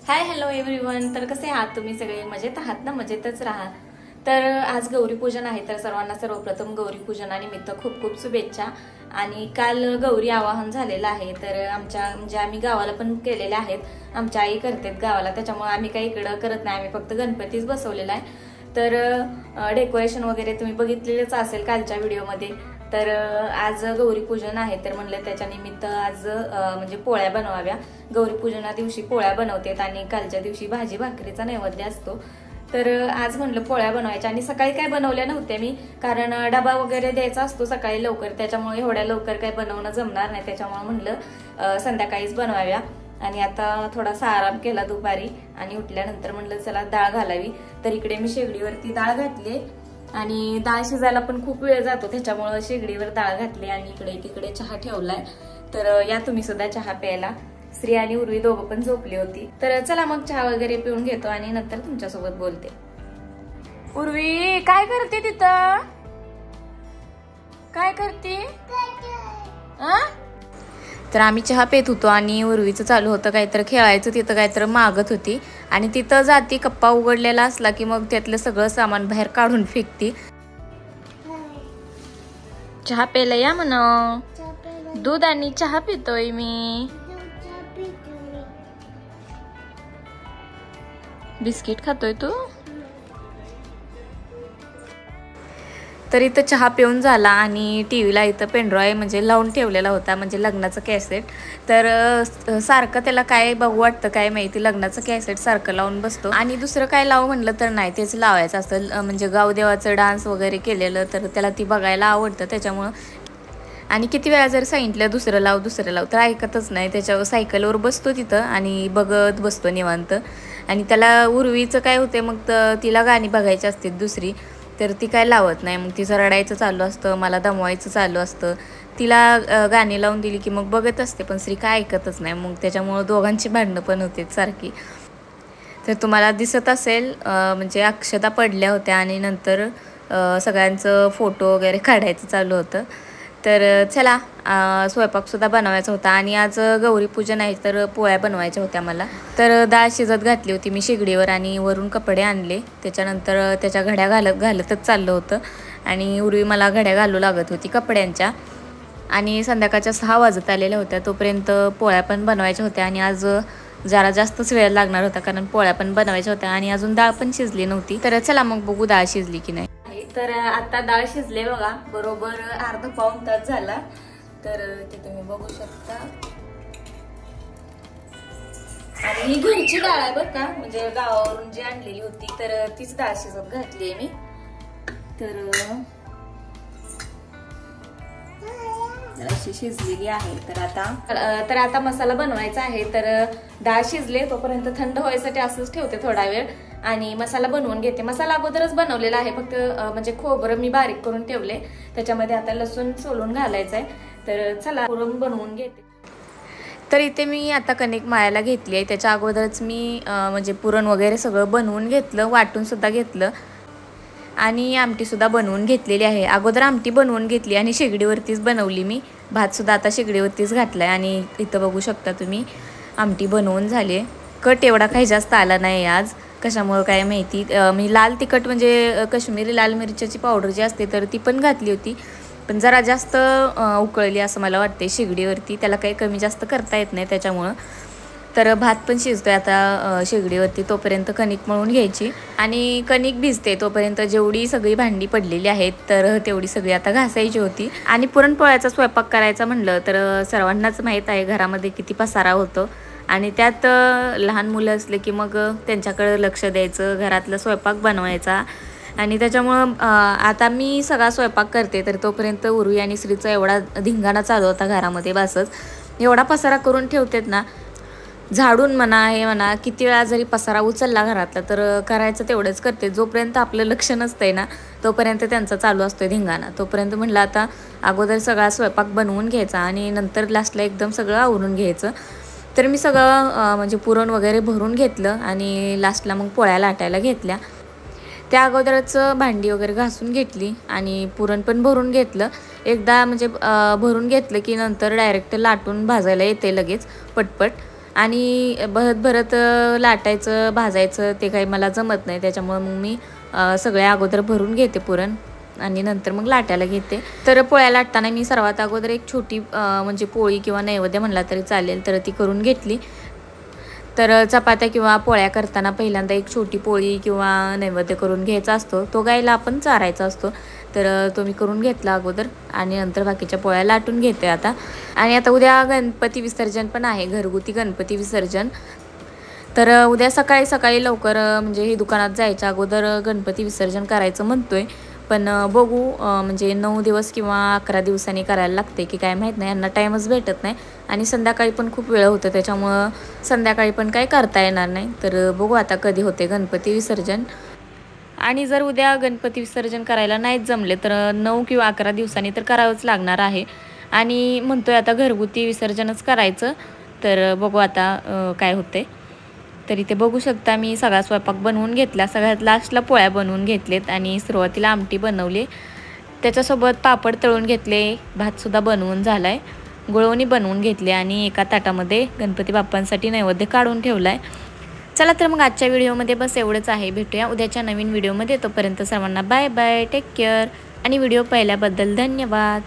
Hi hello everyone. तर कसे आहात तुम्ही सगळे? मजेत आहात ना? मजेतच राहा. तर आज गौरीपूजन आहे, तर सर्वांना सर्वप्रथम गौरीपूजनानिमित्त खूप खूप शुभेच्छा. आणि काल गौरी आवाहन झालेलं आहे, तर आमच्या म्हणजे आम्ही गावाला पण केलेले आहेत. आमच्या आई करतात गावाला, त्याच्यामुळे आम्ही काही इकडं करत नाही. आम्ही फक्त गणपतीच बसवलेला आहे. तर डेकोरेशन वगैरे तुम्ही बघितलेलंच असेल कालच्या व्हिडिओमध्ये. तर आज गौरीपूजन आहे, तर म्हणलं त्याच्या निमित्त आज म्हणजे पोळ्या बनवाव्या. गौरीपूजना दिवशी पोळ्या बनवतात आणि कालच्या दिवशी भाजी भाकरीचा नैवेद्य असतो. तर आज म्हणलं पोळ्या बनवायच्या. आणि सकाळी काय बनवल्या नव्हत्या मी, कारण डबा वगैरे द्यायचा असतो सकाळी लवकर, त्याच्यामुळे एवढ्या लवकर काय बनवणं जमणार नाही. त्याच्यामुळे म्हणलं संध्याकाळीच बनवाव्या. आणि आता थोडासा आराम केला दुपारी आणि उठल्यानंतर म्हणलं चला डाळ घालावी. तर इकडे मी शेगडीवरती डाळ घातली आणि डाळ शिजायला पण खूप वेळ जातो, त्याच्यामुळे शेगडीवर डाळ घातली आणि इकडे तिकडे चहा ठेवलाय. तर या तुम्ही सुद्धा चहा प्यायला. श्री आणि उर्वी दोघं पण झोपली होती. तर चला मग चहा वगैरे पिऊन घेतो आणि नंतर तुमच्यासोबत बोलते. उर्वी काय करते तिथं? काय करते? तर आम्ही चहा पेत होतो आणि उर्वीचं चालू होतं काहीतरी खेळायचं, तिथं काहीतरी मागत होती. आणि तिथं जाती कप्पा उघडलेला असला की मग त्यातलं सगळं सामान बाहेर काढून फेकती. चहा प्यायला या म्हणा. दूध आणि चहा पितोय मी. बिस्किट खातोय तू? तर इथं चहा पिऊन झाला आणि टीव्हीला इथं पेनड्रॉय म्हणजे लावून ठेवलेला होता, म्हणजे लग्नाचं कॅसेट. तर सारखं त्याला काय बघू वाटतं काय माहिती, लग्नाचं कॅसेट सारखं लावून बसतो. आणि दुसरं काय लावू म्हणलं तर नाही, तेच लावायचं असतं. म्हणजे गावदेवाचं डान्स वगैरे केलेलं तर त्याला ती बघायला आवडतं, त्याच्यामुळं. आणि किती वेळा जर सांगितलं दुसरं लाव तर ऐकतच नाही. त्याच्यावर सायकलवर बसतो तिथं आणि बघत बसतो निवांत. आणि त्याला उर्वीचं काय होते, मग तिला गाणी बघायची असते दुसरी, तर ती काय लावत नाही. मग तिचं रडायचं चालू असतं, मला दमवायचं चालू असतं. तिला गाणी लावून दिली की मग बघत असते, पण श्री काय ऐकतच नाही. मग त्याच्यामुळं दोघांची भांडणं पण होते सारखी. तर तुम्हाला दिसत असेल म्हणजे अक्षता पडल्या होत्या आणि नंतर सगळ्यांचं फोटो वगैरे काढायचं चालू होतं. तर चला स्वयंपाकसुद्धा बनवायचा होता आणि आज गौरीपूजन आहे, तर पोळ्या बनवायच्या होत्या मला. तर डाळ शिजत घातली होती मी शेगडीवर आणि वरून कपडे आणले. त्याच्यानंतर त्याच्या घड्या घालतच चाललं होतं आणि उर्वी मला घड्या घालू लागत होती कपड्यांच्या. आणि संध्याकाळच्या 6 वाजत आलेल्या होत्या, तोपर्यंत पोळ्या पण बनवायच्या होत्या. आणि आज जरा जास्तच वेळ लागणार होता, कारण पोळ्या पण बनवायच्या होत्या आणि अजून डाळ पण शिजली नव्हती. तर चला मग बघू डाळ शिजली की नाही. तर आता डाळ शिजले बघा, बरोबर अर्धा पाऊण तास झाला. तर ते तुम्ही बघू शकता. आणि ही घरची डाळ आहे बरं का, म्हणजे गावावरून जी आणलेली होती, तर तीच डाळ शिजत घातली आहे मी. तर अशी शिजलेली आहे. तर आता मसाला बनवायचा आहे. तर डाळ शिजले तोपर्यंत थंड व्हायसाठी असंच ठेवते थोडा वेळ आणि मसाला बनवून घेते. मसाला अगोदरच बनवलेला आहे, फक्त म्हणजे खोबरं मी बारीक करून ठेवले, त्याच्यामध्ये आता लसूण सोलून घालायचं आहे. तर चला पुरण बनवून घेते. तर इथे मी आता कणिक मळायला घेतली आहे. त्याच्या अगोदरच मी म्हणजे पुरण वगैरे सगळं बनवून घेतलं, वाटून सुद्धा घेतलं आणि आमटीसुद्धा बनवून घेतलेली आहे. अगोदर आमटी बनवून घेतली आणि शेगडीवरतीच बनवली मी. भातसुद्धा आता शेगडीवरतीच घातला आहे आणि इथं बघू शकता तुम्ही आमटी बनवून झाली आहे. कट एवढा काही जास्त आला नाही आज, कशामुळं काय माहिती. मी लाल तिखट म्हणजे काश्मीरी लाल मिरच्याची पावडर जी असते तर ती पण घातली होती, पण जरा जास्त उकळली असं मला वाटते शेगडीवरती. त्याला काही कमी जास्त करता येत नाही त्याच्यामुळं. तर भात पण शिजतोय आता शेगडीवरती, तोपर्यंत कणिक मळून घ्यायची. आणि कणिक भिजते तोपर्यंत जेवढी सगळी भांडी पडलेली आहेत तर तेवढी सगळी आता घासायची होती. आणि पुरणपोळ्याचा स्वयंपाक करायचा म्हणलं तर सर्वांनाच माहीत आहे घरामध्ये किती पसारा होतो. आणि त्यात लहान मुलं असले की मग त्यांच्याकडे लक्ष द्यायचं, घरातला स्वयंपाक बनवायचा. आणि त्याच्यामुळं आता मी सगळा स्वयंपाक करते, तर तोपर्यंत उर्वी आणि श्रीचा एवढा धिंगाणा चालू होता घरामध्ये. बसच एवढा पसारा करून ठेवतेत ना, झाडून म्हणा हे म्हणा, किती वेळा जरी पसारा उचलला घरातला तर करायचं तेवढंच करते. जोपर्यंत आपलं लक्ष नसतंय ना तोपर्यंत त्यांचा चालू असतोय धिंगाणा. तोपर्यंत म्हणलं आता अगोदर सगळा स्वयंपाक बनवून घ्यायचा आणि नंतर लास्टला एकदम सगळं आवरून घ्यायचं. तर मी सगळं म्हणजे पुरण वगैरे भरून घेतलं आणि लास्टला मग पोळ्या लाटायला घेतल्या. त्या अगोदरच भांडी वगैरे घासून घेतली आणि पुरण पण भरून घेतलं. एकदा म्हणजे भरून घेतलं की नंतर डायरेक्ट लाटून भाजायला येते लगेच पटपट. आणि भरत भरत लाटायचं भाजायचं ते काही मला जमत नाही, त्याच्यामुळे मग मी सगळ्या अगोदर भरून घेते पुरण आणि नंतर मग लाटायला घेते. तर पोळ्या लाटताना मी सर्वात अगोदर एक छोटी म्हणजे पोळी किंवा नैवेद्य म्हणला तरी चालेल तर ती करून घेतली. तर चपात्या किंवा पोळ्या करताना पहिल्यांदा एक छोटी पोळी किंवा नैवेद्य करून घ्यायचा असतो, तो गायला आपण चारायचा असतो. तर तो मी करून घेतला अगोदर आणि नंतर बाकीच्या पोळ्या लाटून घेते आता. आणि आता उद्या गणपती विसर्जन पण आहे, घरगुती गणपती विसर्जन. तर उद्या सकाळी सकाळी लवकर म्हणजे हे दुकानात जायच्या अगोदर गणपती विसर्जन करायचं म्हणतोय. पण बघू म्हणजे 9 दिवस किंवा 11 दिवसांनी करायला लागते की काय माहीत नाही, यांना टाईमच भेटत नाही आणि संध्याकाळी पण खूप वेळ होतं, त्याच्यामुळं संध्याकाळी पण काही करता येणार नाही. तर बघू आता कधी होते गणपती विसर्जन. आणि जर उद्या गणपती विसर्जन करायला नाहीच जमले तर 9 किंवा 11 दिवसांनी तर करावंच लागणार आहे. आणि म्हणतोय आता घरगुती विसर्जनच करायचं. तर बघू आता काय होते. तर इथे बघू शकता मी सगळा स्वयंपाक बनवून घेतला, सगळ्यात लास्टला पोळ्या बनवून घेतलेत आणि सुरुवातीला आमटी बनवली, त्याच्यासोबत पापड तळून घेतले, भातसुद्धा बनवून झाला आहे, गुळवणी बनवून घेतली आणि एका ताटामध्ये गणपती बाप्पांसाठी नैवेद्य काढून ठेवला आहे. चला तर मग आजच्या व्हिडिओमध्ये बस एवढंच आहे. भेटूया उद्याच्या नवीन व्हिडिओमध्ये. तोपर्यंत सर्वांना बाय बाय, टेक केअर आणि व्हिडिओ पाहिल्याबद्दल धन्यवाद.